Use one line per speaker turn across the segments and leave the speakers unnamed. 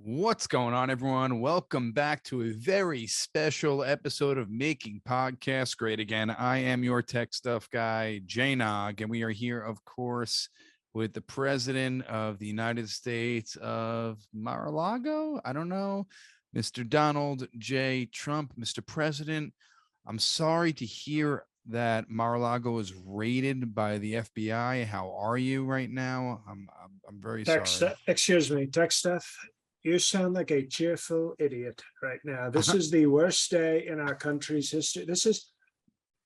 What's going on, everyone? Welcome back to a very special episode of Making Podcasts Great Again. I am your tech stuff guy, J-Nog, and we are here, of course, with the President of the United States of Mar-a-Lago. I don't know, Mr. Donald J. Trump. Mr. President, I'm sorry to hear that Mar-a-Lago is raided by the FBI. How are you right now? I'm very sorry.
Excuse me, tech stuff. You sound like a cheerful idiot right now. This is the worst day in our country's history.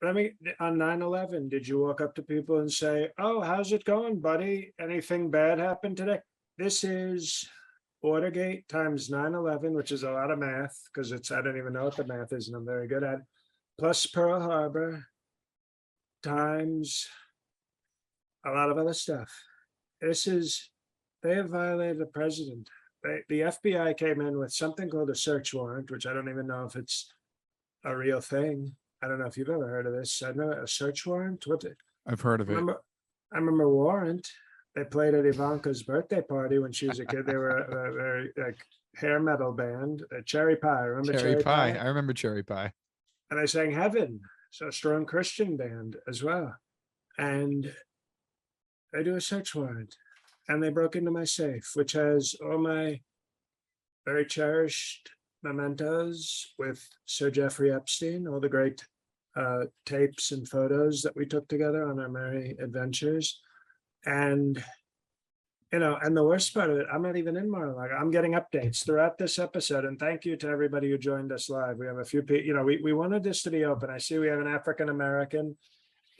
On 9/11, did you walk up to people and say, "Oh, how's it going, buddy? Anything bad happened today?" This is Watergate times 9/11, which is a lot of math because I don't even know what the math is and I'm very good at it, plus Pearl Harbor times a lot of other stuff. They have violated the president. The FBI came in with something called a search warrant, which I don't even know if it's a real thing. I don't know if you've ever heard of this. I know a search warrant.
I've heard of it.
I remember Warrant. They played at Ivanka's birthday party when she was a kid. They were a very hair metal band, Cherry Pie. Remember
Cherry Pie? I remember Cherry Pie.
And I sang Heaven, so a strong Christian band as well. And they do a search warrant. And they broke into my safe, which has all my very cherished mementos with Sir Jeffrey Epstein, all the great tapes and photos that we took together on our merry adventures. And, and the worst part of it, I'm not even in Mar-a-Lago. I'm getting updates throughout this episode. And thank you to everybody who joined us live. We have a few people, we wanted this to be open. I see we have an African-American,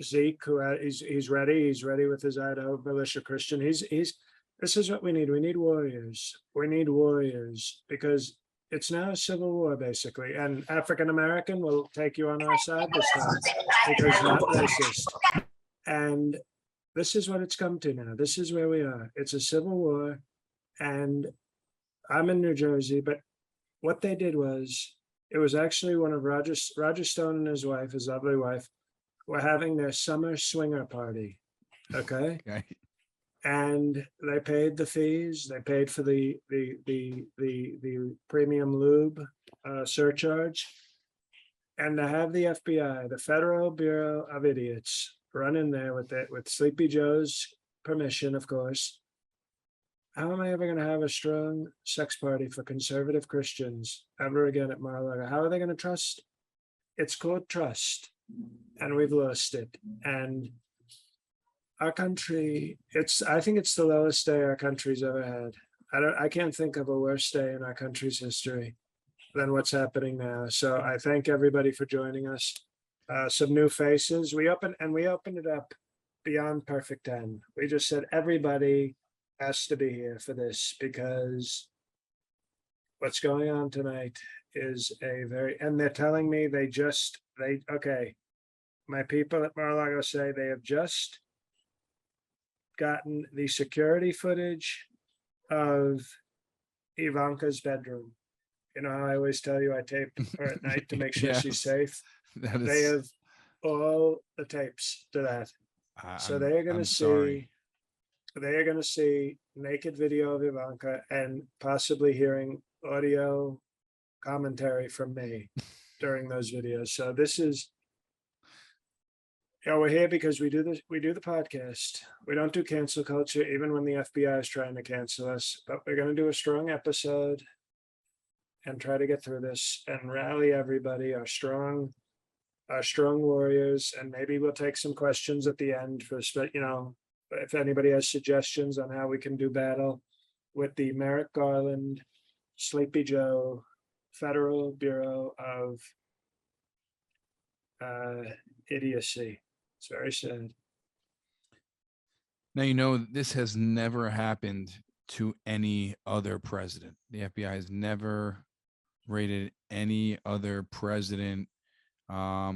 Zeke, who he's ready. He's ready with his Idaho militia Christian. This is what we need. We need warriors. We need warriors because it's now a civil war basically. And African-American will take you on our side this time because not racist. And this is what it's come to now. This is where we are. It's a civil war. And I'm in New Jersey, but what they did was, it was actually one of Roger Stone and his wife, his lovely wife, were having their summer swinger party. Okay. And they paid the fees. They paid for the premium lube surcharge, and to have the FBI, the Federal Bureau of Idiots, run in there with Sleepy Joe's permission, of course. How am I ever going to have a strong sex party for conservative Christians ever again at Mar-a-Lago? How are they going to trust? It's called trust, and we've lost it. And our country, I think it's the lowest day our country's ever had. I can't think of a worse day in our country's history than what's happening now. So I thank everybody for joining us. Some new faces. We opened it up beyond perfect 10. We just said everybody has to be here for this because what's going on tonight is and they're telling me my people at Mar-a-Lago say they have just gotten the security footage of Ivanka's bedroom. You know how I always tell you I tape her at night to make sure she's safe? They have all the tapes to that. So they are going to see naked video of Ivanka and possibly hearing audio commentary from me during those videos. So this is, we're here because we do the podcast. We don't do cancel culture, even when the FBI is trying to cancel us, but we're going to do a strong episode and try to get through this and rally everybody, our strong warriors. And maybe we'll take some questions at the end if anybody has suggestions on how we can do battle with the Merrick Garland, Sleepy Joe, Federal Bureau of Idiocy. It's very sad.
Now, this has never happened to any other president. The FBI has never raided any other president. Are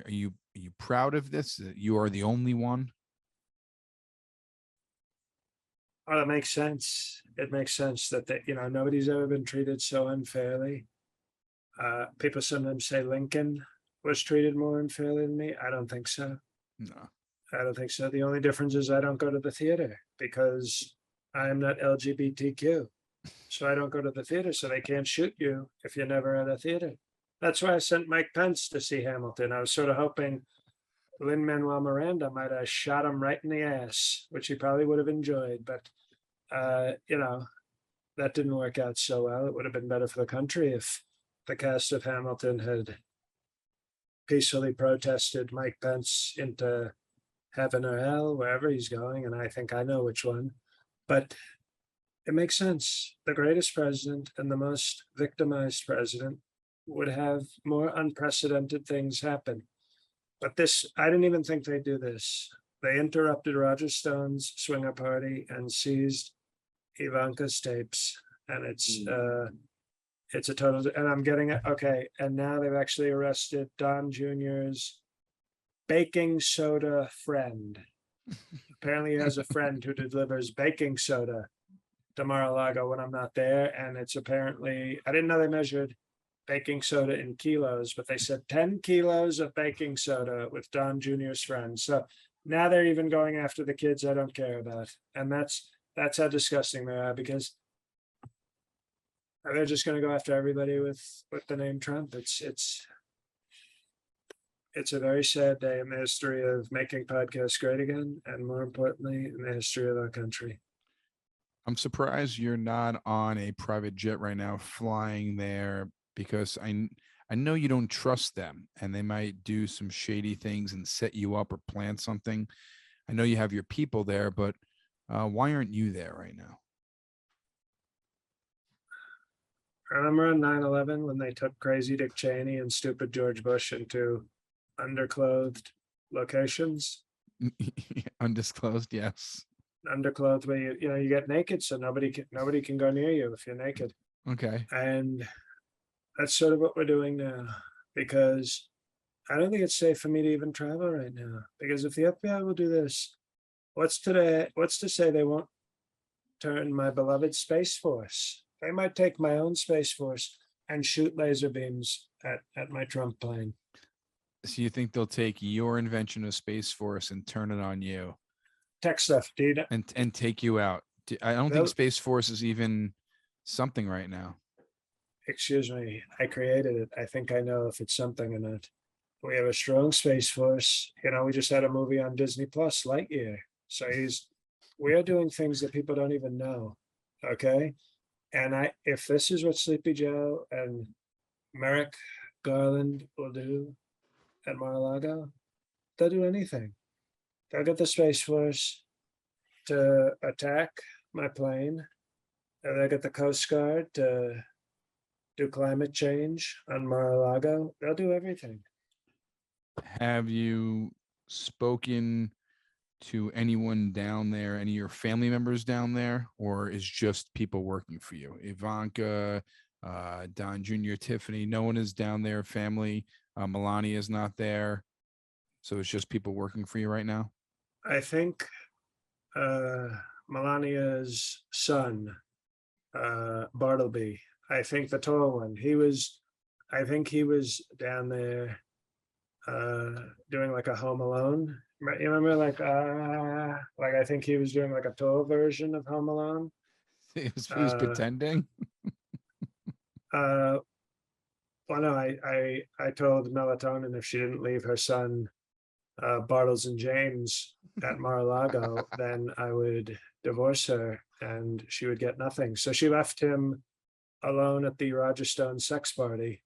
you proud of this? You are the only one?
Oh, that makes sense. It makes sense that nobody's ever been treated so unfairly. People sometimes say Lincoln was treated more unfairly than me. I don't think so.
No,
I don't think so. The only difference is I don't go to the theater because I am not LGBTQ. so I don't go to the theater, so they can't shoot you if you're never at a theater. That's why I sent Mike Pence to see Hamilton. I was sort of hoping Lin-Manuel Miranda might have shot him right in the ass, which he probably would have enjoyed. But that didn't work out so well. It would have been better for the country if the cast of Hamilton had peacefully protested Mike Pence into heaven or hell, wherever he's going. And I think I know which one. But it makes sense. The greatest president and the most victimized president would have more unprecedented things happen. But this, I didn't even think they'd do this. They interrupted Roger Stone's swinger party and seized Ivanka's tapes. And it's a total, and I'm getting it. Okay. And now they've actually arrested Don Jr.'s baking soda friend. Apparently he has a friend who delivers baking soda to Mar-a-Lago when I'm not there. And it's apparently, I didn't know they measured baking soda in kilos, but they said 10 kilos of baking soda with Don Jr.'s friend. So now they're even going after the kids I don't care about. And that's how disgusting they are, because they're just going to go after everybody with the name Trump. It's a very sad day in the history of making podcasts great again, and more importantly, in the history of our country.
I'm surprised you're not on a private jet right now flying there, because I know you don't trust them and they might do some shady things and set you up or plan something. I know you have your people there, but why aren't you there right now?
Remember on 9/11 when they took crazy Dick Cheney and stupid George Bush into underclothed locations?
Undisclosed, yes.
Underclothed where you get naked, so nobody can go near you if you're naked.
Okay.
And that's sort of what we're doing now, because I don't think it's safe for me to even travel right now. Because if the FBI will do this, what's to say they won't turn my beloved Space Force? They might take my own Space Force and shoot laser beams at my Trump plane.
So you think they'll take your invention of Space Force and turn it on you?
Tech stuff, dude.
And take you out. I don't think Space Force is even something right now.
Excuse me, I created it. I think I know if it's something or not. We have a strong Space Force. We just had a movie on Disney Plus, Lightyear. So we are doing things that people don't even know. Okay. And if this is what Sleepy Joe and Merrick Garland will do at Mar-a-Lago, they'll do anything. They'll get the Space Force to attack my plane. They'll get the Coast Guard to do climate change on Mar-a-Lago. They'll do everything.
Have you spoken to anyone down there, any of your family members down there, or is just people working for you? Ivanka, Don Jr., Tiffany, no one is down there. Family, Melania is not there. So it's just people working for you right now?
I think Melania's son, Bartleby, I think the tall one, I think he was down there doing like a Home Alone. You remember, like I think he was doing like a tall version of Home Alone.
He was pretending.
Well, no, I told Melatonin if she didn't leave her son Bartles and James at Mar-a-Lago, then I would divorce her and she would get nothing. So she left him alone at the Roger Stone sex party,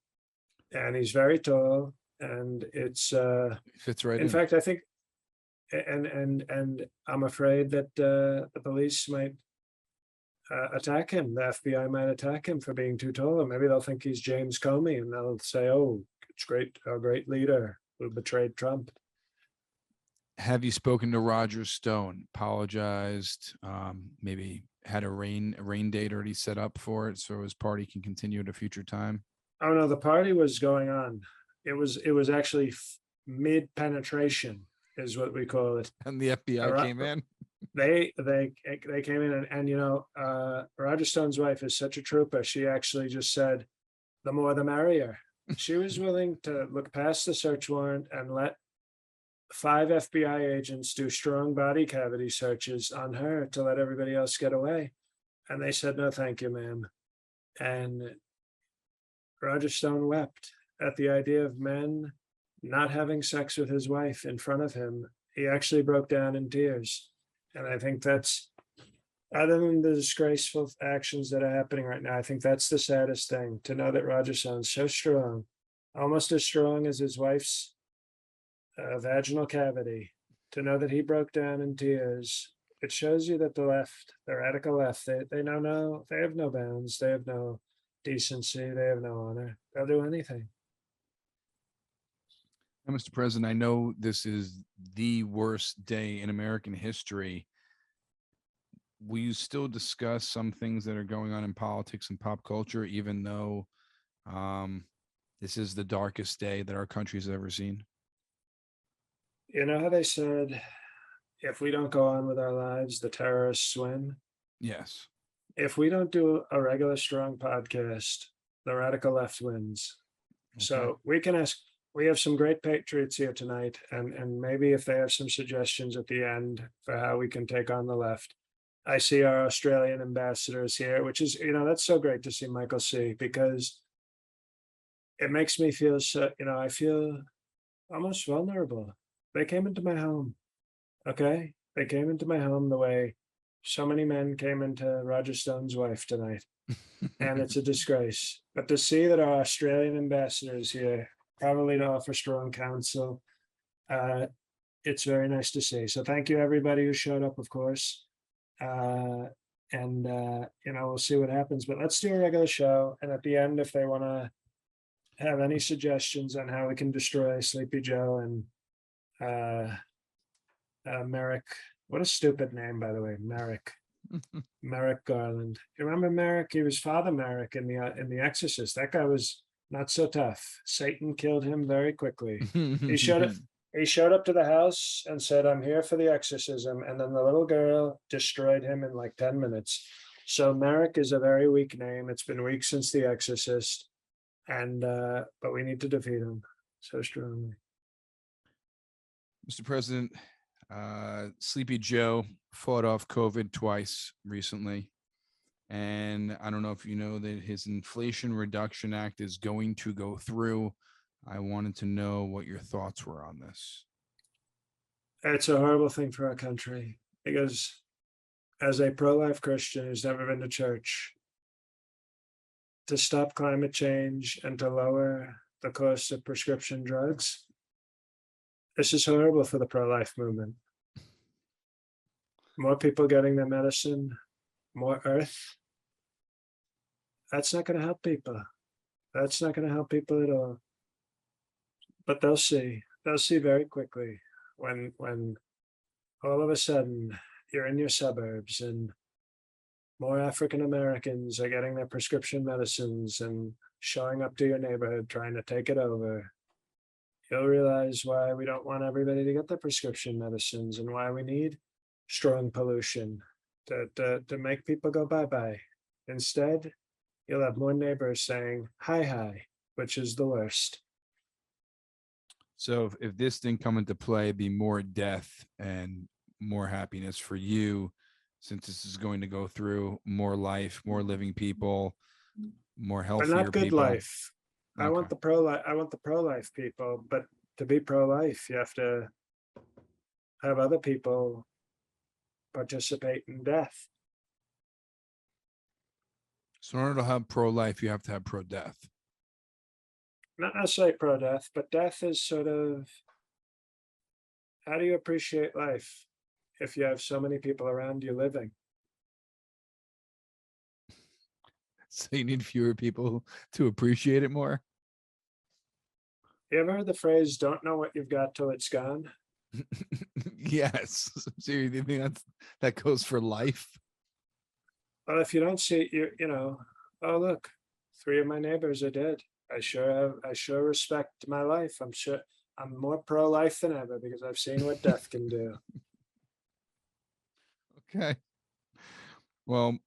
and he's very tall, and it's
fits right
in fact, I think, and I'm afraid that the police might attack him. The FBI might attack him for being too tall, or maybe they'll think he's James Comey, and they'll say, "Oh, it's great, a great leader who betrayed Trump."
Have you spoken to Roger Stone? Apologized? Maybe had a rain date already set up for it, so his party can continue at a future time?
Oh no, the party was going on. It was actually mid penetration, is what we call it.
And the FBI came in.
They came in, and Roger Stone's wife is such a trooper. She actually just said, "The more, the merrier." She was willing to look past the search warrant and let 5 FBI agents do strong body cavity searches on her to let everybody else get away. And they said, no, thank you, ma'am. And Roger Stone wept at the idea of men not having sex with his wife in front of him. He actually broke down in tears. And I think that's, other than the disgraceful actions that are happening right now, I think that's the saddest thing, to know that Roger Stone's so strong, almost as strong as his wife's vaginal cavity, to know that he broke down in tears. It shows you that the left, the radical left, they know no, they have no bounds, they have no decency, they have no honor. They'll do anything.
Now, Mr. President, I know this is the worst day in American history. Will you still discuss some things that are going on in politics and pop culture, even though this is the darkest day that our country's ever seen?
You know how they said, if we don't go on with our lives, the terrorists win?
Yes.
If we don't do a regular strong podcast, the radical left wins.
Okay.
So we can ask, we have some great patriots here tonight, and maybe if they have some suggestions at the end for how we can take on the left. I see our Australian ambassadors here, which is, that's so great to see Michael C, because it makes me feel so, I feel almost vulnerable. They came into my home. Okay. They came into my home the way so many men came into Roger Stone's wife tonight. And it's a disgrace. But to see that our Australian ambassadors here, probably to offer strong counsel, it's very nice to see. So thank you, everybody who showed up, of course. We'll see what happens. But let's do a regular show. And at the end, if they want to have any suggestions on how we can destroy Sleepy Joe and Merrick. What a stupid name, by the way, Merrick. Merrick Garland. You remember Merrick? He was Father Merrick in the Exorcist. That guy was not so tough. Satan killed him very quickly. He showed up. He showed up to the house and said, "I'm here for the exorcism," and then the little girl destroyed him in like 10 minutes. So Merrick is a very weak name. It's been weak since the Exorcist, and but we need to defeat him so strongly.
Mr. President, Sleepy Joe fought off COVID twice recently. And I don't know if you know that his Inflation Reduction Act is going to go through. I wanted to know what your thoughts were on this.
It's a horrible thing for our country, because as a pro-life Christian who's never been to church, to stop climate change and to lower the cost of prescription drugs, this is horrible for the pro-life movement. More people getting their medicine, more earth. That's not going to help people. That's not going to help people at all. But they'll see. They'll see very quickly when all of a sudden you're in your suburbs and more African Americans are getting their prescription medicines and showing up to your neighborhood trying to take it over. You'll realize why we don't want everybody to get their prescription medicines and why we need strong pollution to make people go bye-bye. Instead, you'll have more neighbors saying hi, which is the worst.
So if this didn't come into play, it'd be more death and more happiness for you, since this is going to go through more life, more living people, more healthier
But not good
people.
life.
Okay.
I want the pro-life people, but to be pro-life, you have to have other people participate in death.
So in order to have pro-life, you have to have pro-death.
Not necessarily pro-death, but death is sort of, how do you appreciate life if you have so many people around you living?
So you need fewer people to appreciate it more.
You ever heard the phrase, don't know what you've got till it's gone?
Yes. So you think that goes for life?
Well, if you don't see, oh, look, 3 of my neighbors are dead. I sure respect my life. I'm sure I'm more pro-life than ever because I've seen what death can do.
Okay. Well,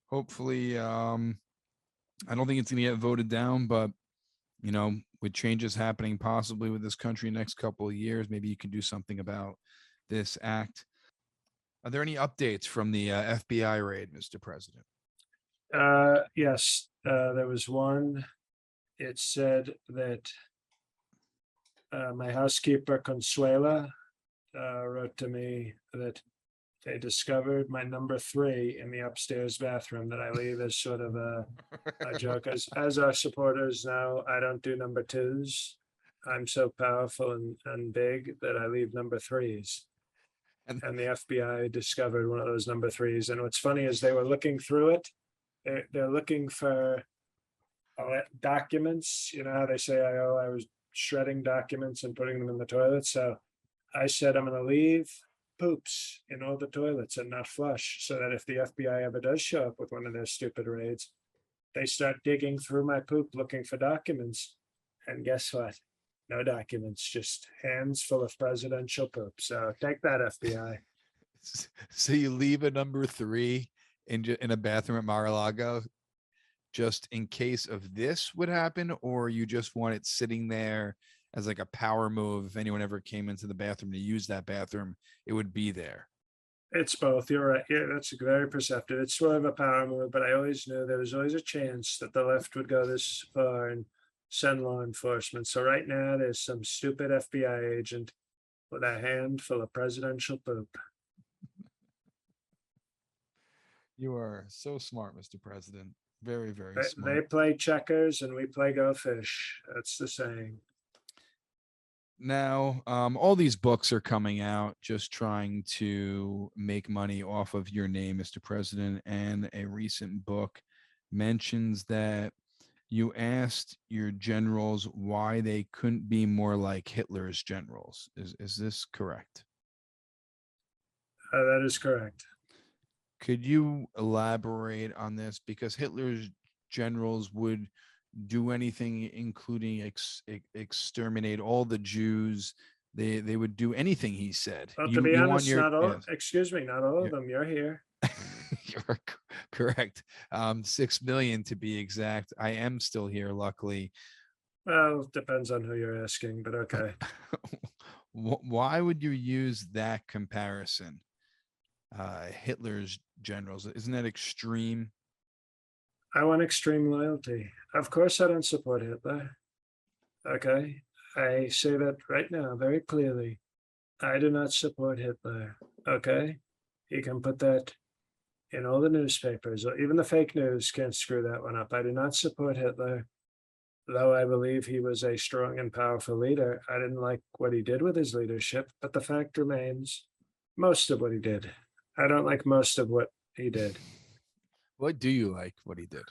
hopefully, I don't think it's going to get voted down, but with changes happening possibly with this country next couple of years, maybe you can do something about this act. Are there any updates from the FBI raid, Mr. President?
Yes, there was one. It said that my housekeeper Consuela wrote to me that they discovered my number 3 in the upstairs bathroom that I leave as sort of a joke. As our supporters know, I don't do number 2s. I'm so powerful and big that I leave number 3s.
And
And the FBI discovered one of those number 3s. And what's funny is they were looking through it. They're looking for documents. You know how they say I was shredding documents and putting them in the toilet. So I said I'm going to leave poops in all the toilets and not flush, so that if the FBI ever does show up with one of their stupid raids, they start digging through my poop looking for documents. And guess what? No documents, just hands full of presidential poop. So take that, FBI.
so you leave a number 3 in a bathroom at Mar-a-Lago just in case of this would happen, or you just want it sitting there as like a power move? If anyone ever came into the bathroom to use that bathroom, it would be there.
It's both. You're right. Yeah, that's very perceptive. It's sort of a power move, but I always knew there was always a chance that the left would go this far and send law enforcement. So right now, there's some stupid FBI agent with a hand full of presidential poop.
You are so smart, Mr. President. Very, very
They
smart.
play checkers and we play go fish. That's the saying.
Now, all these books are coming out just trying to make money off of your name, Mr. President. And a recent book mentions that you asked your generals why they couldn't be more like Hitler's generals. Is this correct?
That is correct.
Could you elaborate on this? Because Hitler's generals would do anything, including exterminate all the Jews. They would do anything he said.
Well, to
You
be
you want
honest,
your
not all,
yes,
excuse me, not all of
you're,
them. You're here.
you're correct. 6 million to be exact. I am still here, luckily.
Well, depends on who you're asking, but okay.
Why would you use that comparison? Hitler's generals, isn't that extreme?
I want extreme loyalty. Of course, I don't support Hitler. Okay. I say that right now very clearly. I do not support Hitler. Okay. You can put that in all the newspapers, or even the fake news can't screw that one up. I do not support Hitler, though I believe he was a strong and powerful leader. I didn't like what he did with his leadership, but the fact remains most of what he did. I don't like most of what he did.
What do you like what he did?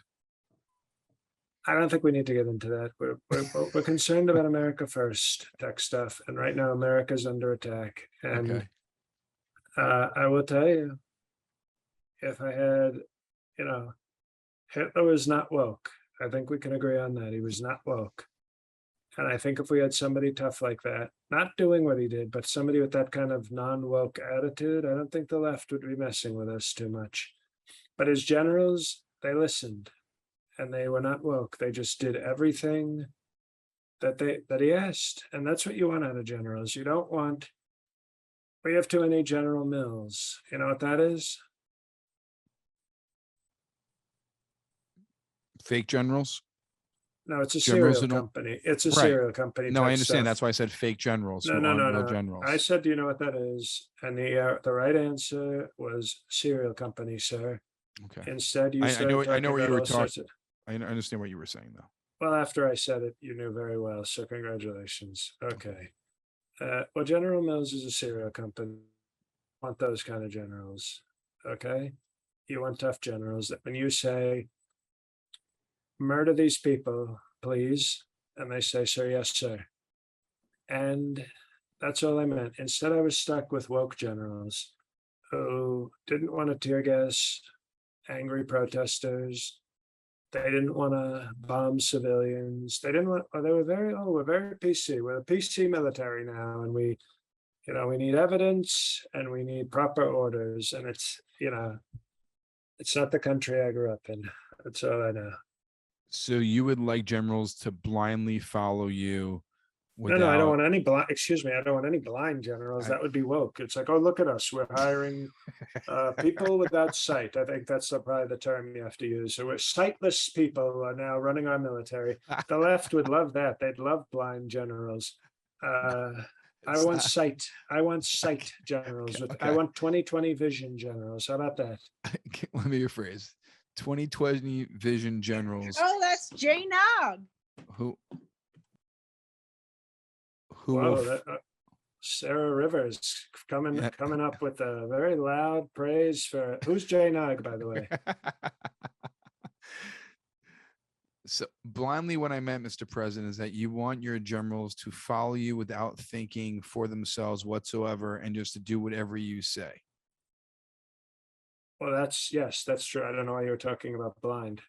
I don't think we need to get into that. We're concerned about America first, tech stuff, and right now America's under attack. And
Okay.
I will tell you, if I had, Hitler was not woke. I think we can agree on that. He was not woke. And I think if we had somebody tough like that, not doing what he did, but somebody with that kind of non-woke attitude, I don't think the left would be messing with us too much. But his generals, they listened. And they were not woke. They just did everything that he asked. And that's what you want out of generals. You don't want, we have too many General Mills. You know what that is?
Fake generals?
No, it's a
Generals
cereal
who don't
company. It's a
right.
cereal company
No, I
type
understand.
stuff.
That's why I said fake generals
No,
who
no,
aren't
no,
real
no.
generals.
I said, do you know what that is? And the right answer was cereal company, sir.
Okay.
Instead, you
I
started
know I
talking
know what you
about
were
all sorts
talking.
of.
I understand what you were saying though.
Well, after I said it, you knew very well. So congratulations.
Okay.
Okay. Well, General Mills is a cereal company. Want those kind of generals. Okay. You want tough generals that when you say, murder these people, please. And they say, sir, yes, sir. And that's all I meant. Instead, I was stuck with woke generals who didn't want to tear gas angry protesters. They didn't want to bomb civilians. They didn't want, they were very, we're very PC. We're a PC military now. And we need evidence and we need proper orders. And it's not the country I grew up in. That's all I know.
So you would like generals to blindly follow you
No, I don't
without
want any blind, excuse me, I don't want any blind generals.
I,
That would be woke. It's like, oh, look at us. We're hiring people without sight. I think that's probably the term you have to use. So we're sightless people are now running our military. The left would love that. They'd love blind generals. Uh, I
it's
want
not
sight. I want
okay,
sight generals. I
okay.
want 20/20 vision generals. How about that?
Let me rephrase. 2020 vision generals
Oh, that's Jay Nog.
who will
Whoa, Sarah Rivers
yeah.
coming up with a very loud praise for who's Jay Nog, by the way.
So blindly, what I meant, Mr. President, is that you want your generals to follow you without thinking for themselves whatsoever and just to do whatever you say.
Well, yes, that's true. I don't know why you were talking about blind.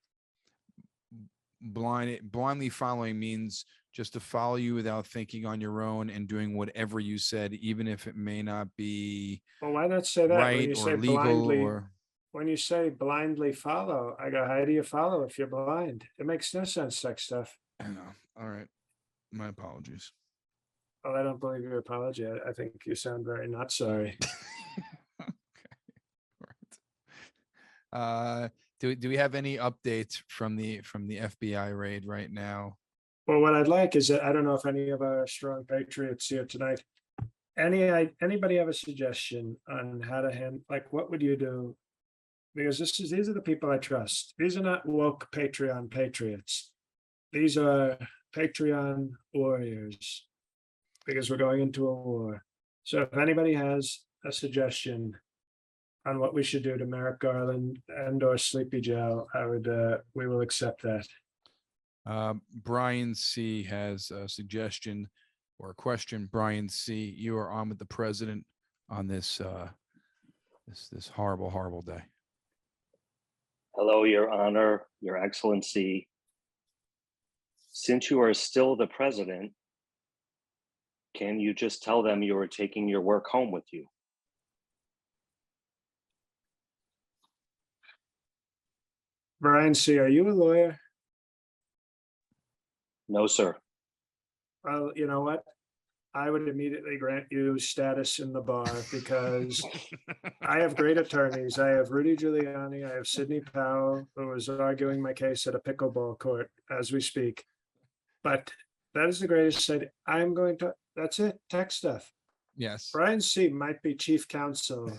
Blindly following means just to follow you without thinking on your own and doing whatever you said, even if it may not be
Well, why not say that when
right
you
or
say
legal
blindly?
or
When you say blindly follow, I go, how do you follow if you're blind? It makes no sense, tech stuff.
I know. All right. My apologies.
Well, I don't believe your apology. I think you sound very not sorry.
Okay. Right. Do we have any updates from the FBI raid right now?
Well, what I'd like is that I don't know if any of our strong patriots here tonight. Anybody have a suggestion on how to handle, like, what would you do? Because these are the people I trust. These are not woke Patreon patriots. These are Patreon warriors, because we're going into a war. So if anybody has a suggestion on what we should do to Merrick Garland and or Sleepy Joe, we will accept that.
Brian C has a suggestion or a question. Brian C, you are on with the president on this this horrible day.
Hello, Your Honor, Your Excellency. Since you are still the president, can you just tell them you are taking your work home with you?
Brian C, are you a lawyer?
No, sir.
Well, you know what? I would immediately grant you status in the bar because I have great attorneys. I have Rudy Giuliani. I have Sidney Powell, who is arguing my case at a pickleball court as we speak. But that is the greatest side. That's it, tech stuff.
Yes.
Brian C might be chief counsel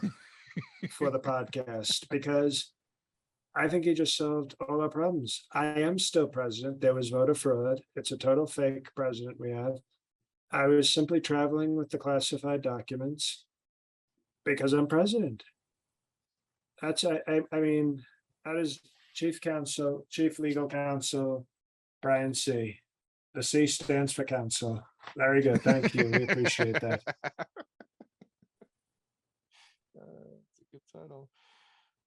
for the podcast because I think he just solved all our problems. I am still president. There was voter fraud. It's a total fake president we have. I was simply traveling with the classified documents because I'm president. That's, I mean, that is chief legal counsel, Brian C. The C stands for counsel. Very good. Thank you. We appreciate that.
It's a good title.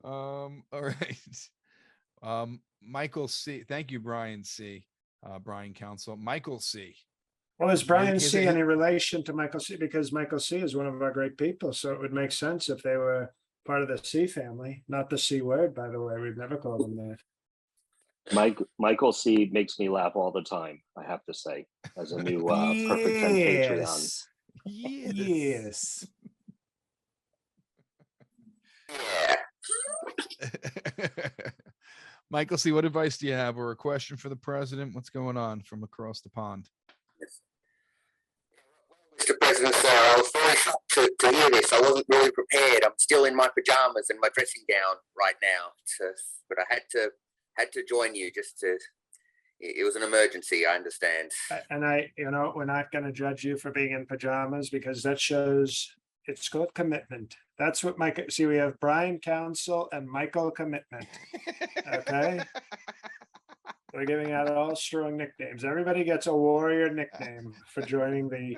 All right. Michael C. Thank you, Brian C. Brian Counsel. Michael C.
Well, is Brian
Is
C
it-
any relation to Michael C? Because Michael C is one of our great people. So it would make sense if they were part of the C family, not the C word, by the way. We've never called them that.
Michael C makes me laugh all the time, I have to say, as a new Perfect 10 Patreon.
Yes. Michael C, what advice do you have or a question for the president? What's going on from across the pond?
Mr. President, sir, I was very shocked to hear this. I wasn't really prepared. I'm still in my pajamas and my dressing gown right now, but I had to join you just to. It was an emergency. I understand.
And we're not going to judge you for being in pajamas because that shows it's called commitment. That's what Michael. See, we have Brian Counsel and Michael Commitment. Okay. We're giving out all strong nicknames. Everybody gets a warrior nickname for joining the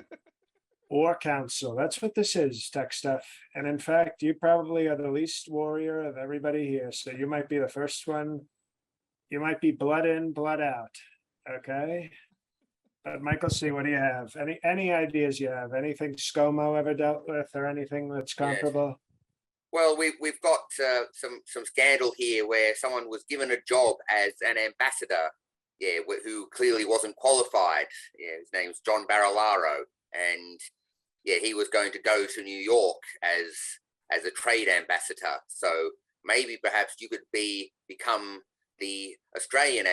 War Council. That's what this is, tech stuff. And in fact, you probably are the least warrior of everybody here. So you might be the first one. You might be blood in, blood out. Okay. But Michael C, what do you have? Any ideas you have? Anything ScoMo ever dealt with or anything that's comparable?
Well, we've got some scandal here where someone was given a job as an ambassador who clearly wasn't qualified. Yeah, his name's John Barilaro, and yeah, he was going to go to New York as a trade ambassador. So maybe perhaps you could become the Australian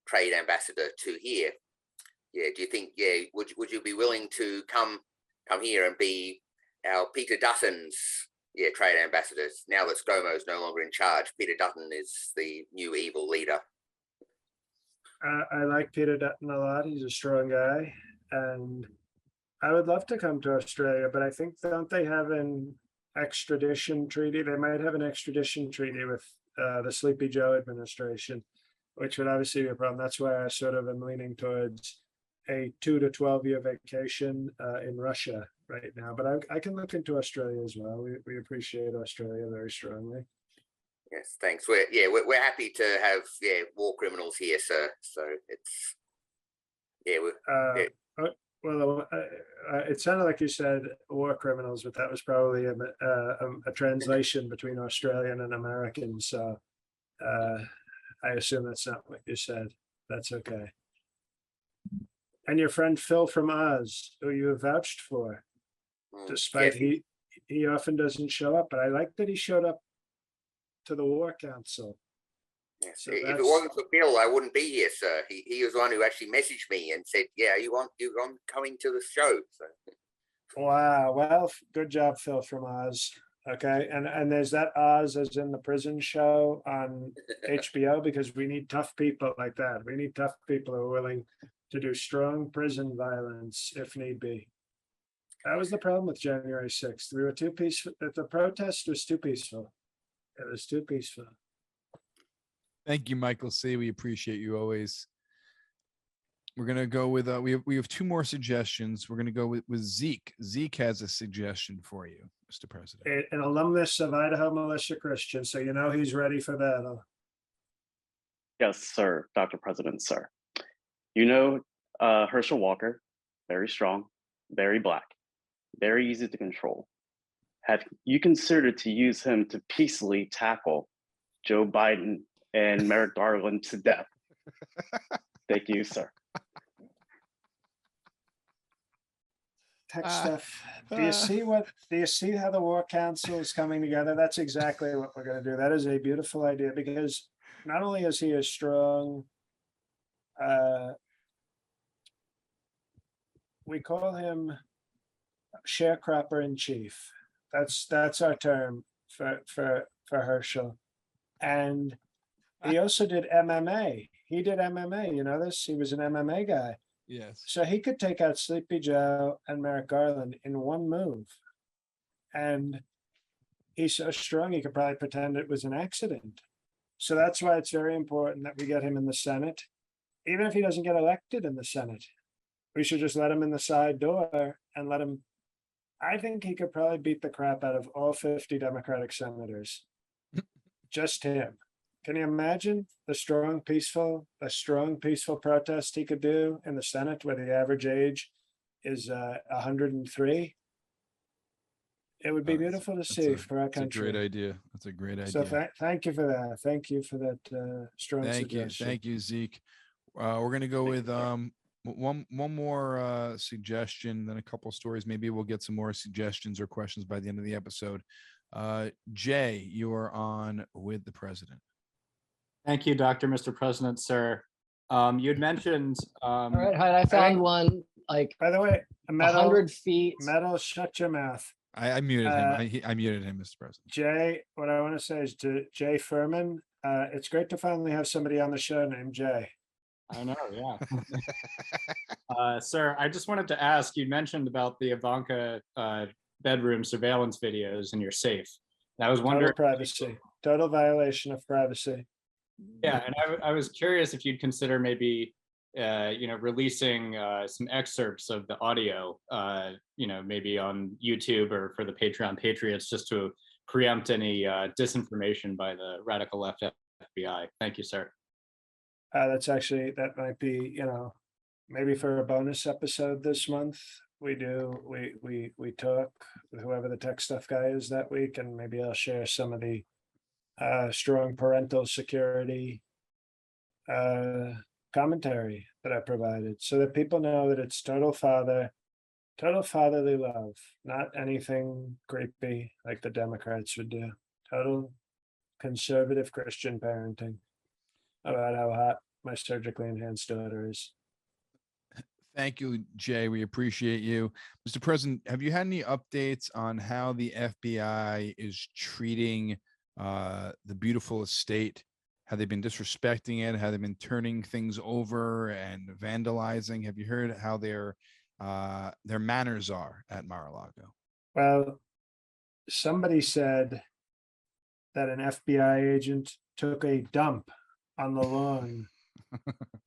trade ambassador to here. Yeah, do you think? Yeah, would you be willing to come here and be our Peter Dutton's trade ambassadors? Now that ScoMo's no longer in charge, Peter Dutton is the new evil leader.
I like Peter Dutton a lot. He's a strong guy, and I would love to come to Australia, but I think, don't they have an extradition treaty? They might have an extradition treaty with the Sleepy Joe administration, which would obviously be a problem. That's why I sort of am leaning towards a 2 to 12 year vacation in Russia right now. But I can look into Australia as well. We appreciate Australia very strongly.
Yes, thanks. We're happy to have war criminals here, sir. So it's
Well, it sounded like you said war criminals, but that was probably a translation between Australian and American. So I assume that's not what you said. That's okay. And your friend Phil from Oz, who you have vouched for, despite he often doesn't show up, but I like that he showed up to the War Council.
Yes. So if it wasn't for Bill, I wouldn't be here, sir. He was the one who actually messaged me and said, "Yeah, you want coming to the show." So.
Wow. Well, good job, Phil from Oz. Okay, and there's that Oz as in the prison show on HBO, because we need tough people like that. We need tough people who are willing to do strong prison violence if need be. That was the problem with January 6th. We were too peaceful. The protest was too peaceful. It was too peaceful.
Thank you, Michael C. We appreciate you always. We're gonna go with we have two more suggestions. We're gonna go with Zeke. Zeke has a suggestion for you, Mr. President.
An alumnus of Idaho Militia Christian, so you know he's ready for battle.
Yes, sir, Dr. President, sir. You know, Herschel Walker, very strong, very black, very easy to control. Have you considered to use him to peacefully tackle Joe Biden and Merrick Garland to death? Thank you, sir.
Tech stuff. Do you see how the War Council is coming together? That's exactly what we're going to do. That is a beautiful idea, because not only is he a strong, we call him sharecropper in chief. That's our term for Herschel. And he also did MMA. He did MMA. You know this? He was an MMA guy.
Yes.
So he could take out Sleepy Joe and Merrick Garland in one move. And he's so strong, he could probably pretend it was an accident. So that's why it's very important that we get him in the Senate. Even if he doesn't get elected in the Senate, we should just let him in the side door and let him. I think he could probably beat the crap out of all 50 Democratic senators. Just him. Can you imagine the strong, peaceful protest he could do in the Senate, where the average age is 103? It would be beautiful to see for our country.
That's a great idea. That's a great idea.
So thank you for that. Thank you for that strong suggestion.
Thank you, Zeke. We're gonna go with one more suggestion, then a couple stories. Maybe we'll get some more suggestions or questions by the end of the episode. Jay, you are on with the president.
Thank you, Mr. President, sir. You had mentioned.
All right, I found one. Like,
by the way,
100 feet.
Metal, shut your mouth.
I muted him. I muted him, Mr. President.
Jay, what I want to say is to Jay Furman, it's great to finally have somebody on the show named Jay.
I know, yeah. Sir, I just wanted to ask, you mentioned about the Ivanka bedroom surveillance videos in your safe. And I was wondering.
Total violation of privacy.
Yeah, and I was curious if you'd consider maybe, releasing some excerpts of the audio, maybe on YouTube or for the Patreon Patriots, just to preempt any disinformation by the radical left FBI. Thank you, sir.
That might be, maybe for a bonus episode this month. We talk with whoever the tech stuff guy is that week, and maybe I'll share some of the strong parental security commentary that I provided so that people know that it's total fatherly love, not anything creepy like the Democrats would do. Total conservative Christian parenting about how hot my surgically enhanced daughter is.
Thank you, Jay. We appreciate you. Mr. President, have you had any updates on how the FBI is treating the beautiful estate? Have they been disrespecting it? Have they been turning things over and vandalizing? Have you heard how their manners are at Mar-a-Lago?
Well, somebody said that an FBI agent took a dump on the lawn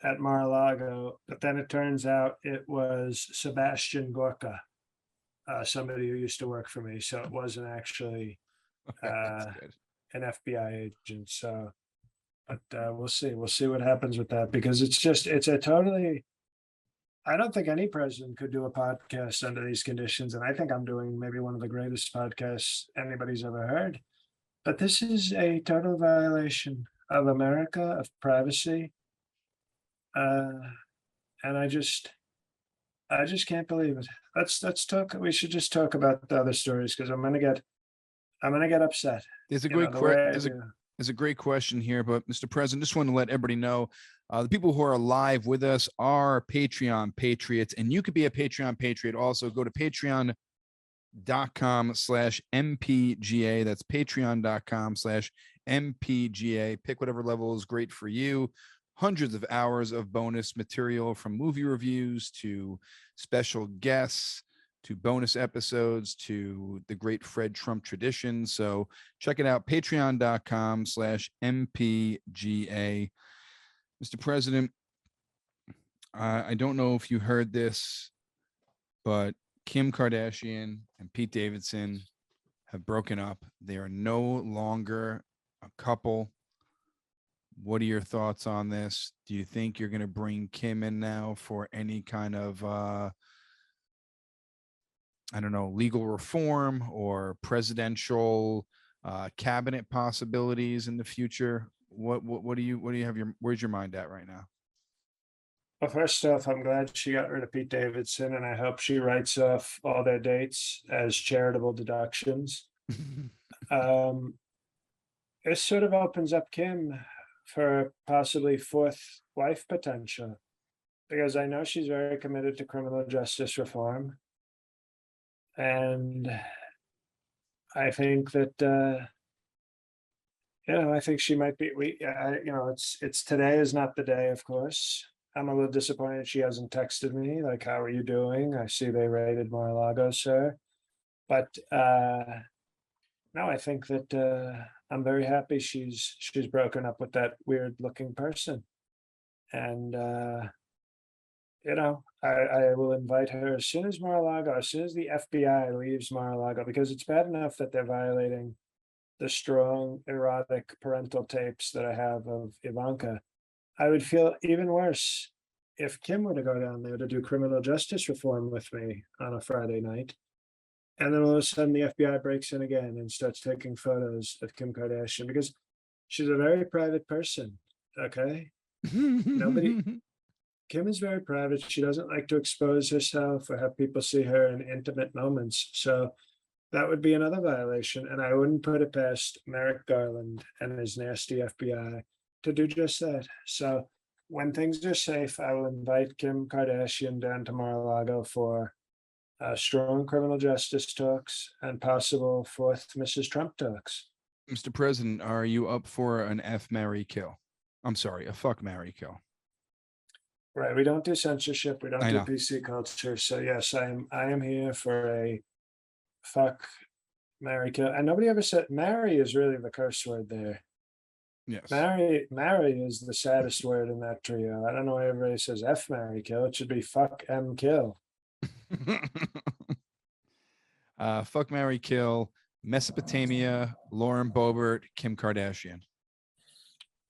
at Mar-a-Lago, but then it turns out it was Sebastian Gorka, somebody who used to work for me. So it wasn't actually
That's good.
an FBI agent. So, but we'll see. We'll see what happens with that because it's a totally. I don't think any president could do a podcast under these conditions, and I think I'm doing maybe one of the greatest podcasts anybody's ever heard. But this is a total violation of America, of privacy. And I just can't believe it. Let's talk. We should just talk about the other stories because I'm gonna get upset.
There's a
You know,
great
the way I
question.
do.
There's a great question here, but Mr. President, just want to let everybody know the people who are live with us are Patreon patriots, and you could be a Patreon patriot. Also, go to patreon.com/mpga. That's patreon.com/mpga. Pick whatever level is great for you. Hundreds of hours of bonus material from movie reviews to special guests to bonus episodes to the great Fred Trump tradition. So check it out, patreon.com/mpga. Mr. President, I don't know if you heard this, but Kim Kardashian and Pete Davidson have broken up. They are no longer a couple. What are your thoughts on this? Do you think you're going to bring Kim in now for any kind of, I don't know, legal reform or presidential cabinet possibilities in the future? What do you have where's your mind at right now?
Well, first off, I'm glad she got rid of Pete Davidson, and I hope she writes off all their dates as charitable deductions. This sort of opens up Kim for possibly fourth wife potential, because I know she's very committed to criminal justice reform. And I think that, I think she might be, it's today is not the day, of course. I'm a little disappointed she hasn't texted me, like, how are you doing? I see they raided Mar-a-Lago, sir. But no, I think that I'm very happy she's broken up with that weird looking person. And I will invite her as soon as Mar-a-Lago, as soon as the FBI leaves Mar-a-Lago, because it's bad enough that they're violating the strong erotic parental tapes that I have of Ivanka. I would feel even worse if Kim were to go down there to do criminal justice reform with me on a Friday night. And then all of a sudden the FBI breaks in again and starts taking photos of Kim Kardashian because she's a very private person. Okay. Kim is very private. She doesn't like to expose herself or have people see her in intimate moments. So that would be another violation. And I wouldn't put it past Merrick Garland and his nasty FBI to do just that. So when things are safe, I will invite Kim Kardashian down to Mar-a-Lago for strong criminal justice talks and possible fourth Mrs. Trump talks.
Mr. President, are you up for an F, marry, kill? I'm sorry, a fuck, marry, kill.
Right. We don't do censorship. We don't
I
do
know.
PC culture. So yes, I am here for a fuck, marry, kill. And nobody ever said marry is really the curse word there.
Yes.
Marry is the saddest word in that trio. I don't know why everybody says F, marry, kill. It should be fuck, M, kill.
Fuck, marry, kill, Mesopotamia, Lauren Boebert, Kim Kardashian.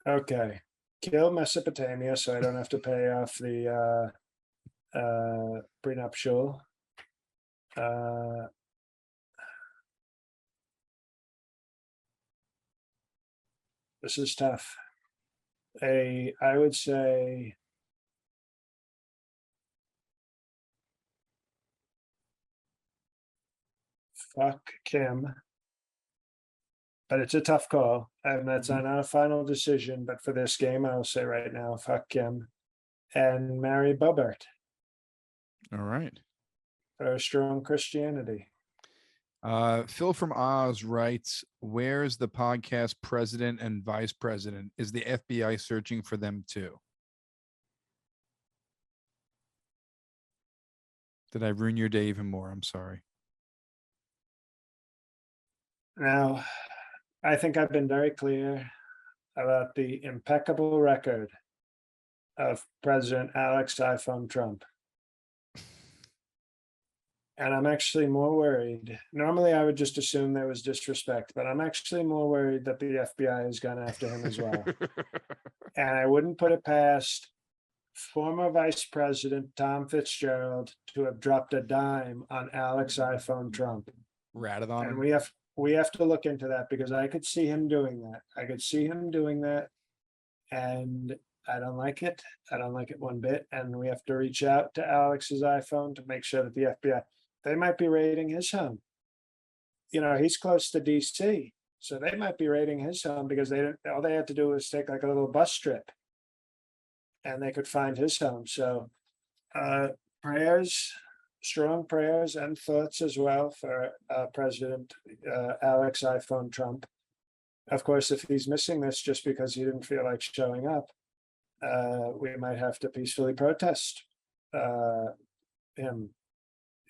Okay. Kill Mesopotamia so I don't have to pay off the prenuptial. This is tough. I would say fuck Kim. But it's a tough call, and that's not a final decision. But for this game, I'll say right now, fuck Kim and marry Bobert
All right.
for a strong Christianity.
Phil from Oz writes, where's the podcast president and vice president? Is the FBI searching for them too? Did I ruin your day even more? I'm sorry.
Now, I think I've been very clear about the impeccable record of President Alex iPhone Trump. And I'm actually more worried. Normally, I would just assume there was disrespect, but I'm actually more worried that the FBI has gone after him as well. And I wouldn't put it past former Vice President Tom Fitzgerald to have dropped a dime on Alex iPhone Trump.
Ratted on
And
him.
we have to look into that because I could see him doing that. I could see him doing that. And I don't like it. I don't like it one bit. And we have to reach out to Alex's iPhone to make sure that the FBI, they might be raiding his home. You know, he's close to DC. So they might be raiding his home because all they had to do was take like a little bus trip and they could find his home. So prayers, strong prayers and thoughts as well for President Alex iPhone Trump. Of course, if he's missing this just because he didn't feel like showing up, we might have to peacefully protest him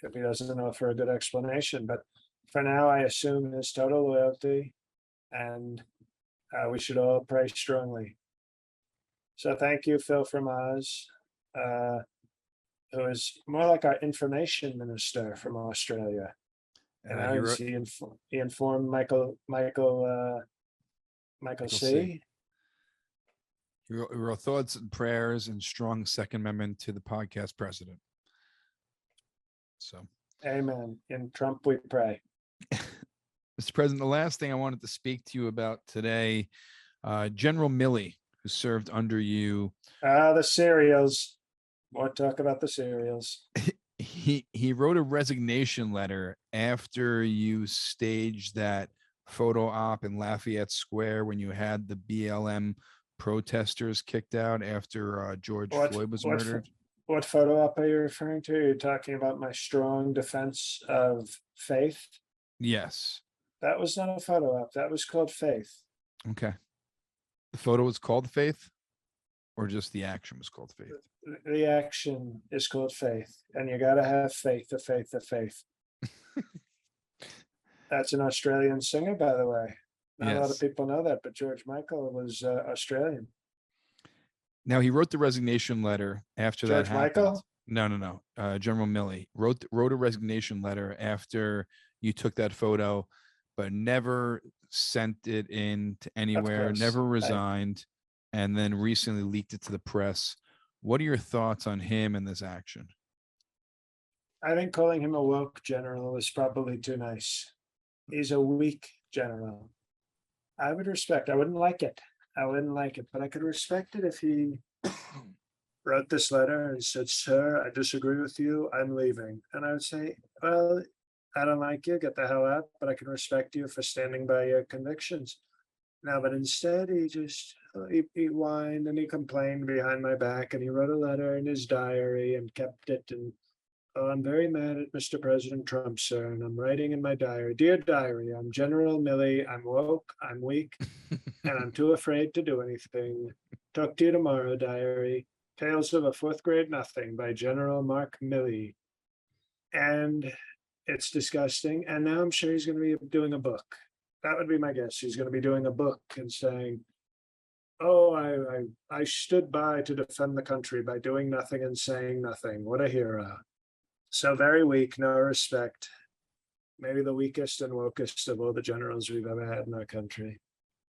if he doesn't offer a good explanation. But for now, I assume his total loyalty, and we should all pray strongly. So thank you, Phil from Oz, who is more like our information minister from Australia. And he informed Michael C.
He wrote thoughts and prayers and strong Second Amendment to the podcast president. So,
amen. In Trump we pray.
Mr. President, the last thing I wanted to speak to you about today, General Milley, who served under you.
The cereals. More talk about the cereals.
He wrote a resignation letter after you staged that photo op in Lafayette Square when you had the BLM protesters kicked out after George Floyd was murdered.
What photo op are you referring to? You're talking about my strong defense of faith?
Yes.
That was not a photo op. That was called faith.
Okay. The photo was called faith, or just the action was called faith?
The action is called faith, and you got to have faith, the faith, the faith. That's an Australian singer, by the way. Not a lot of people know that, but George Michael was Australian.
Now, he wrote the resignation letter after
George
that happened.
Michael?
No. General Milley wrote a resignation letter after you took that photo, but never sent it in to anywhere, never resigned, and then recently leaked it to the press. What are your thoughts on him and this action?
I think calling him a woke general is probably too nice. He's a weak general. I wouldn't like it, but I could respect it if he wrote this letter and said, "Sir, I disagree with you, I'm leaving." And I would say, well, I don't like you, get the hell out, but I can respect you for standing by your convictions. No, but instead he whined and he complained behind my back, and he wrote a letter in his diary and kept it. And I'm very mad at Mr. President Trump, sir, and I'm writing in my diary, "Dear diary, I'm General Milley. I'm woke, I'm weak, and I'm too afraid to do anything. Talk to you tomorrow, diary. Tales of a Fourth Grade Nothing by General Mark Milley." And it's disgusting. And now I'm sure he's going to be doing a book. That would be my guess. He's going to be doing a book and saying, "Oh, I stood by to defend the country by doing nothing and saying nothing. What a hero." So very weak, no respect. Maybe the weakest and wokest of all the generals we've ever had in our country.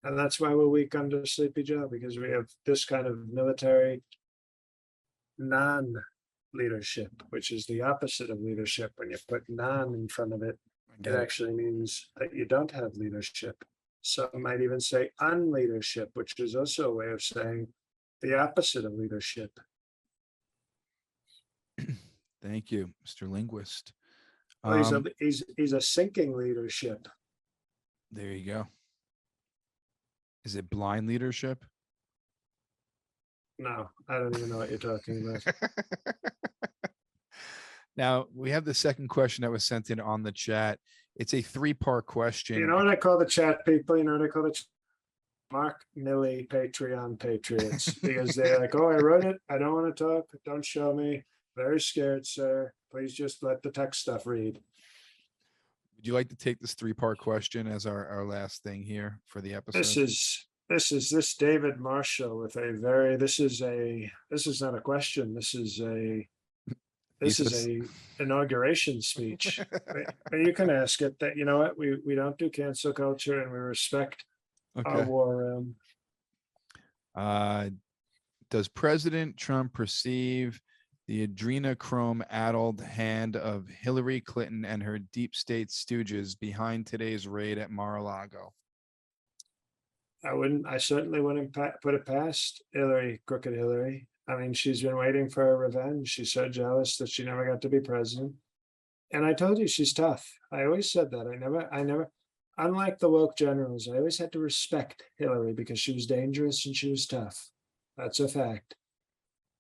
And that's why we're weak under Sleepy Joe, because we have this kind of military non-leadership, which is the opposite of leadership. When you put non in front of it, it actually means that you don't have leadership. Some might even say unleadership, which is also a way of saying the opposite of leadership.
Thank you, Mr. Linguist.
Well,
Um,
he's a sinking leadership.
there you go. Is it blind leadership?
No, I don't even know what you're talking about.
Now we have the second question that was sent in on the chat. It's a three-part question.
You know what I call the chat people? You know what I call the Mark Milley Patreon Patriots, because they're like, oh, I wrote it. I don't want to talk. Don't show me. Very scared, sir. Please just let the text stuff read.
Would you like to take this three-part question as our last thing here for the episode?
This David Marshall with a very, this is not a question. This is a inauguration speech. But you can ask it that, you know what, we don't do cancel culture and we respect our
Okay.
war room.
Does President Trump perceive the adrenochrome-addled hand of Hillary Clinton and her deep state stooges behind today's raid at Mar-a-Lago?
I certainly wouldn't put it past Hillary, crooked Hillary. I mean, she's been waiting for her revenge. She's so jealous that she never got to be president. And I told you she's tough. I always said that. I never, unlike the woke generals, I always had to respect Hillary because she was dangerous and she was tough. That's a fact.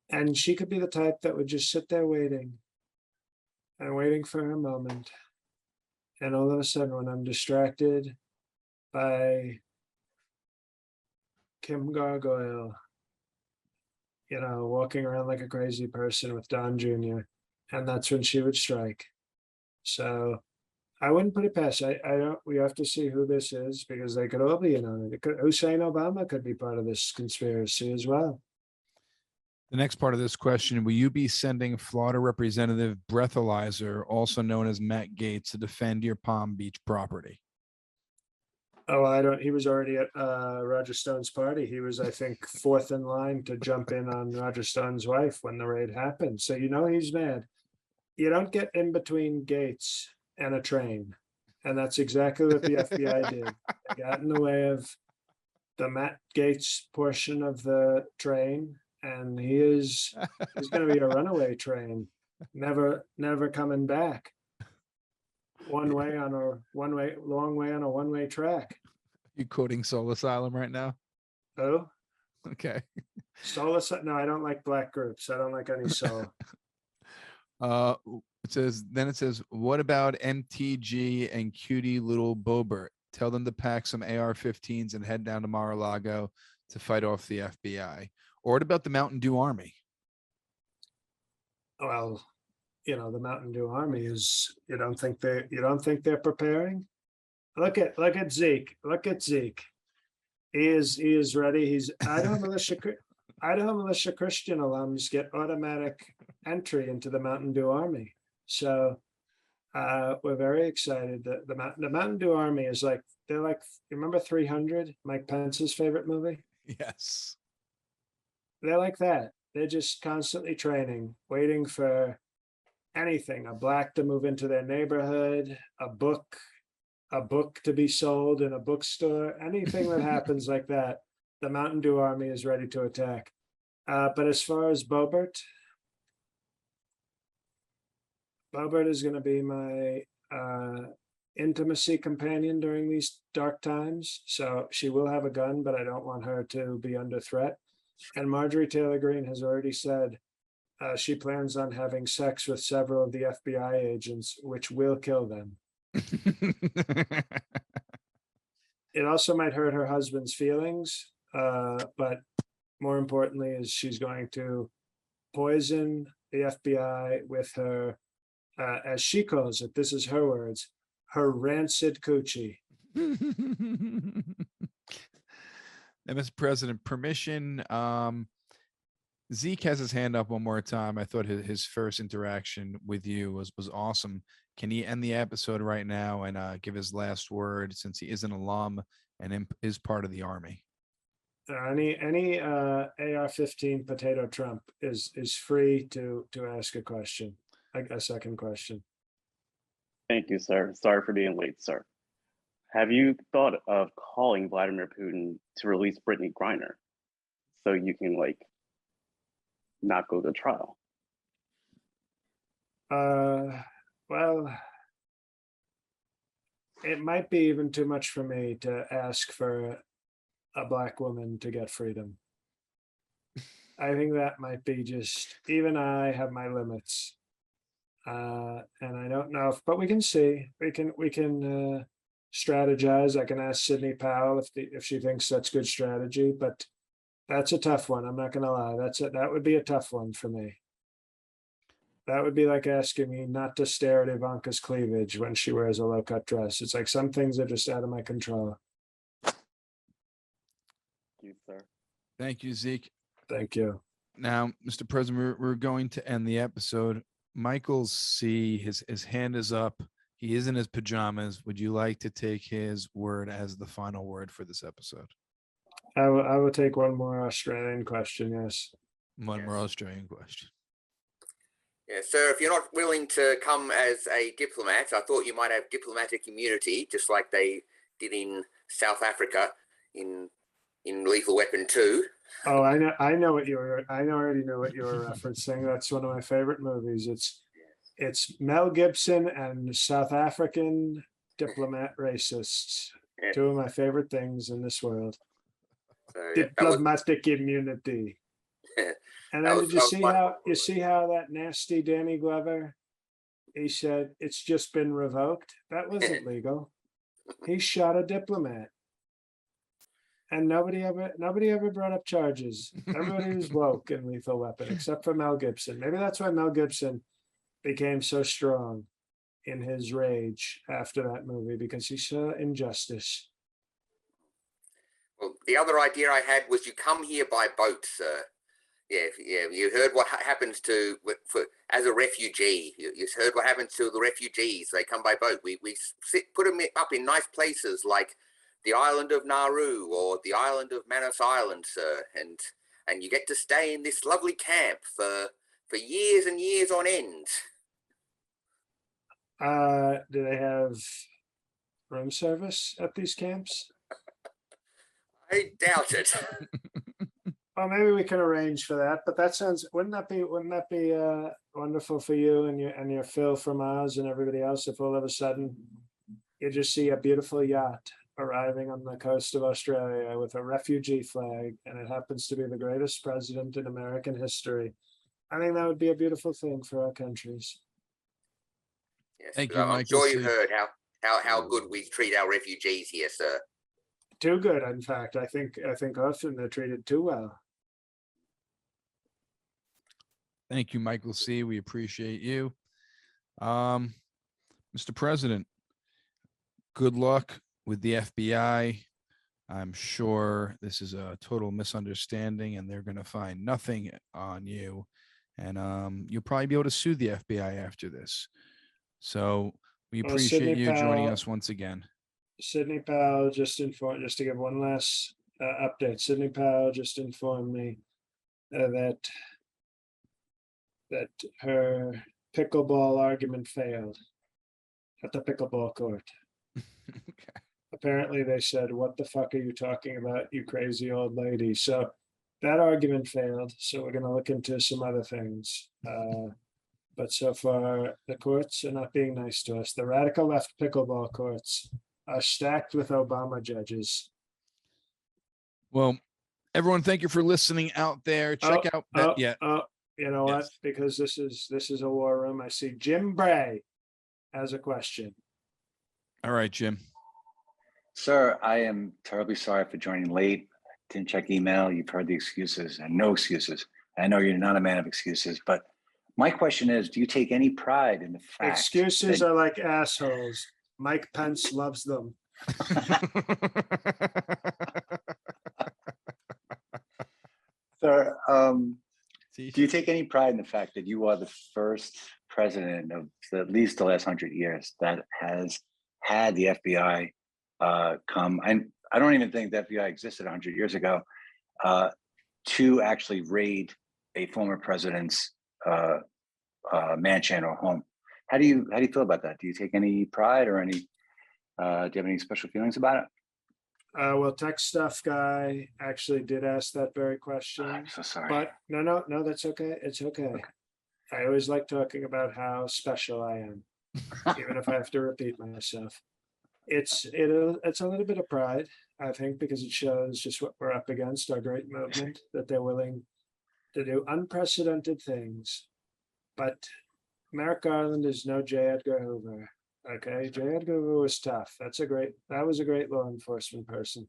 And she could be the type that would just sit there waiting and waiting for her moment. And all of a sudden, when I'm distracted by Kim Gargoyle, you know, walking around like a crazy person with Don Jr., and that's when she would strike. So I wouldn't put it past. I don't. We have to see who this is because they could all be in on it. Hussein Obama could be part of this conspiracy as well.
The next part of this question, will you be sending Florida Representative Breathalyzer, also known as Matt Gaetz, to defend your Palm Beach property?
Oh, I don't. He was already at Roger Stone's party. He was, I think, fourth in line to jump in on Roger Stone's wife when the raid happened. So you know he's mad. You don't get in between Gates and a train, and that's exactly what the FBI did. They got in the way of the Matt Gaetz portion of the train, and he's going to be a runaway train, never coming back. Long way on a one-way track.
You quoting Soul Asylum right now?
Oh,
Okay.
Soul Asylum. No, I don't like black groups. I don't like any soul.
It says, what about MTG and cutie little Bobert? Tell them to pack some AR-15s and head down to Mar-a-Lago to fight off the FBI. Or what about the Mountain Dew Army?
Well, you know, the Mountain Dew Army is. You don't think they're preparing? Look at Zeke. Look at Zeke. He is ready. He's Idaho militia Christian alums get automatic entry into the Mountain Dew Army. So we're very excited. The Mountain Dew Army is like, they're like, you remember 300, Mike Pence's favorite movie?
Yes.
They're like that. They're just constantly training, waiting for anything, a black to move into their neighborhood, a book to be sold in a bookstore, anything that happens like that, the Mountain Dew Army is ready to attack. But as far as Bobert is going to be my intimacy companion during these dark times. So she will have a gun, but I don't want her to be under threat. And Marjorie Taylor Greene has already said she plans on having sex with several of the FBI agents, which will kill them. It also might hurt her husband's feelings, but more importantly is she's going to poison the FBI with her, as she calls it, this is her words, her rancid coochie.
And Mr. President, permission. Zeke has his hand up one more time. I thought his first interaction with you was awesome. Can he end the episode right now and give his last word, since he is an alum and is part of the Army?
Any AR-15 potato Trump is free to ask a question, like a second question.
Thank you, sir. Sorry for being late, sir. Have you thought of calling Vladimir Putin to release Brittany Griner so you can not go to trial?
Well, it might be even too much for me to ask for a black woman to get freedom. I think that might be just, even I have my limits. And I don't know but we can see, we can strategize. I can ask Sidney Powell if she thinks that's good strategy, but that's a tough one. I'm not gonna lie. That would be a tough one for me. That would be like asking me not to stare at Ivanka's cleavage when she wears a low-cut dress. It's like some things are just out of my control.
Thank you, sir.
Thank you, Zeke.
Thank you.
Now, Mr. President, we're going to end the episode. Michael C, his hand is up. He is in his pajamas. Would you like to take his word as the final word for this episode?
I will take one more Australian question, yes.
One more Australian question.
Yeah, sir, if you're not willing to come as a diplomat, I thought you might have diplomatic immunity, just like they did in South Africa in Lethal Weapon 2.
Oh, I know what I already know what you were referencing. That's one of my favorite movies. It's Mel Gibson and South African diplomat racists.
Yeah.
Two of my favorite things in this world.
So, yeah,
Diplomatic immunity. And then did you see how that nasty Danny Glover, he said it's just been revoked? That wasn't legal. He shot a diplomat. And nobody ever brought up charges. Everybody was woke in Lethal Weapon, except for Mel Gibson. Maybe that's why Mel Gibson became so strong in his rage after that movie, because he saw injustice.
Well, the other idea I had was you come here by boat, sir. Yeah, you heard what happens as a refugee. You heard what happens to the refugees. They come by boat. We put them up in nice places like the island of Nauru or the island of Manus Island, sir, and you get to stay in this lovely camp for years and years on end.
Do they have room service at these camps?
I doubt it.
Well, maybe we can arrange for that. But that sounds, wouldn't that be wonderful for you and your Phil from Oz and everybody else if all of a sudden you just see a beautiful yacht arriving on the coast of Australia with a refugee flag, and it happens to be the greatest president in American history. I think that would be a beautiful thing for our countries.
Yes,
Thank you,
I'm
Michael
sure
C.
you've heard how good we treat our refugees here, sir.
Too good, in fact. I think often they're treated too well.
Thank you, Michael C. We appreciate you. Mr. President, good luck with the FBI. I'm sure this is a total misunderstanding and they're going to find nothing on you. And you'll probably be able to sue the FBI after this. So we appreciate you joining us once again.
Sidney Powell just to give one last update. Sidney Powell just informed me that her pickleball argument failed at the pickleball court.
Okay.
Apparently they said, "What the fuck are you talking about, you crazy old lady?" So that argument failed. So we're going to look into some other things. But so far, the courts are not being nice to us. The radical left pickleball courts are stacked with Obama judges.
Well, everyone, thank you for listening out there. Check out that.
You know what? Because this is a war room. I see Jim Bray has a question.
All right, Jim.
Sir, I am terribly sorry for joining late. Didn't check email. You've heard the excuses and no excuses. I know you're not a man of excuses, but my question is, do you take any pride in the fact
Excuses are like assholes. Mike Pence loves them.
Sir, do you take any pride in the fact that you are the first president of at least the last 100 years that has had the FBI come? And I don't even think the FBI existed 100 years ago to actually raid a former president's mansion or home. How do you feel about that? Do you take any pride or any? Do you have any special feelings about it?
Well, Tech Stuff Guy actually did ask that very question.
I'm so sorry.
But no, that's okay. It's okay. I always like talking about how special I am, even if I have to repeat myself. it's a little bit of pride, I think, because it shows just what we're up against, our great movement, that they're willing to do unprecedented things. But Merrick Garland is no J. Edgar Hoover. Okay, J. Edgar Hoover was tough. That was a great law enforcement person.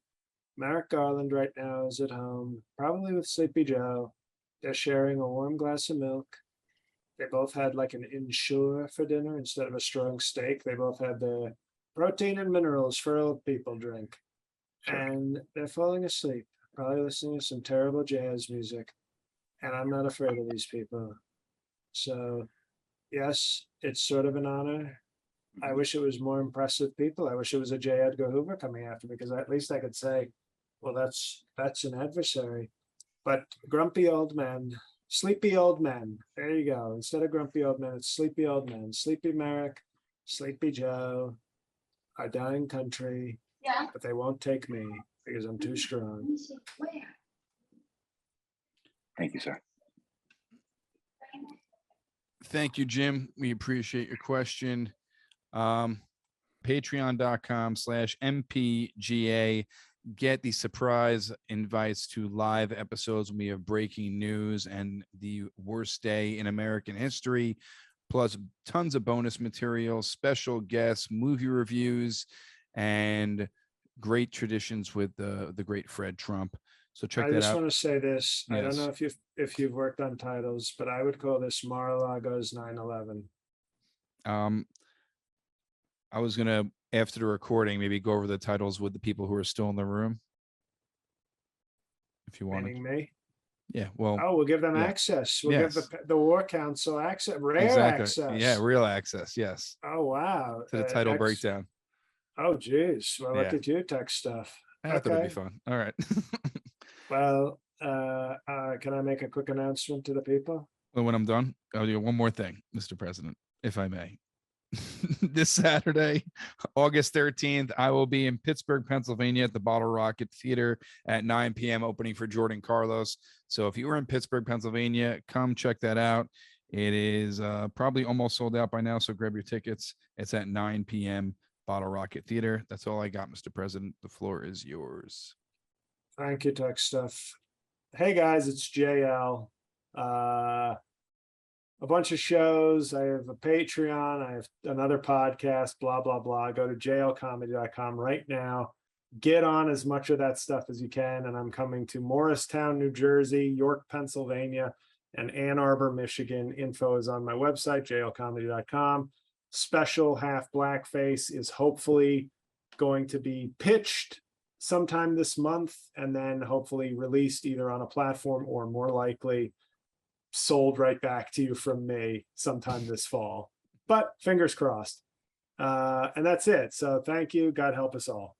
Merrick Garland right now is at home, probably with Sleepy Joe. They're sharing a warm glass of milk. They both had like an Ensure for dinner instead of a strong steak. They both had the protein and minerals for old people drink. And they're falling asleep, probably listening to some terrible jazz music. And I'm not afraid of these people. So, yes, it's sort of an honor. I wish it was more impressive people. I wish it was a J. Edgar Hoover coming after me, because at least I could say, well, that's an adversary. But grumpy old men, sleepy old men. There you go. Instead of grumpy old men, it's sleepy old men. Sleepy Merrick, Sleepy Joe, our dying country. Yeah. But they won't take me because I'm too strong.
Thank you, sir.
Thank you, Jim. We appreciate your question. Patreon.com/MPGA. Get the surprise invites to live episodes when we have breaking news and the worst day in American history, plus tons of bonus material, special guests, movie reviews, and great traditions with the great Fred Trump. So check that out.
I just want to say this.
Yes.
I don't know if you've worked on titles, but I would call this Mar-a-Lago's 9/11.
I was gonna, after the recording, maybe go over the titles with the people who are still in the room, if you want.
Meaning me?
Yeah. Well.
Oh, we'll give them
yeah.
access. We'll
Yes.
give the War Council access, rare
Exactly.
access.
Yeah, real access. Yes.
Oh wow.
To the title breakdown.
Oh geez. Well, look
Yeah.
at you, tech stuff.
I thought it'd be fun. All right.
Well, can I make a quick announcement to the people?
Well, when I'm done, I'll do one more thing, Mr. President, if I may. This Saturday, August 13th, I will be in Pittsburgh, Pennsylvania at the Bottle Rocket Theater at 9 p.m. opening for Jordan Carlos. So if you were in Pittsburgh, Pennsylvania, come check that out. It is probably almost sold out by now, so grab your tickets. It's at 9 p.m. Bottle Rocket Theater. That's all I got, Mr. President. The floor is yours.
Thank you, tech stuff. Hey guys, it's JL. A bunch of shows. I have a Patreon. I have another podcast, blah, blah, blah. Go to jlcomedy.com right now. Get on as much of that stuff as you can. And I'm coming to Morristown, New Jersey, York, Pennsylvania, and Ann Arbor, Michigan. Info is on my website, jlcomedy.com. Special Half Blackface is hopefully going to be pitched sometime this month and then hopefully released either on a platform or more likely sold right back to you from me sometime this fall, but fingers crossed. And that's it. So thank you. God help us all.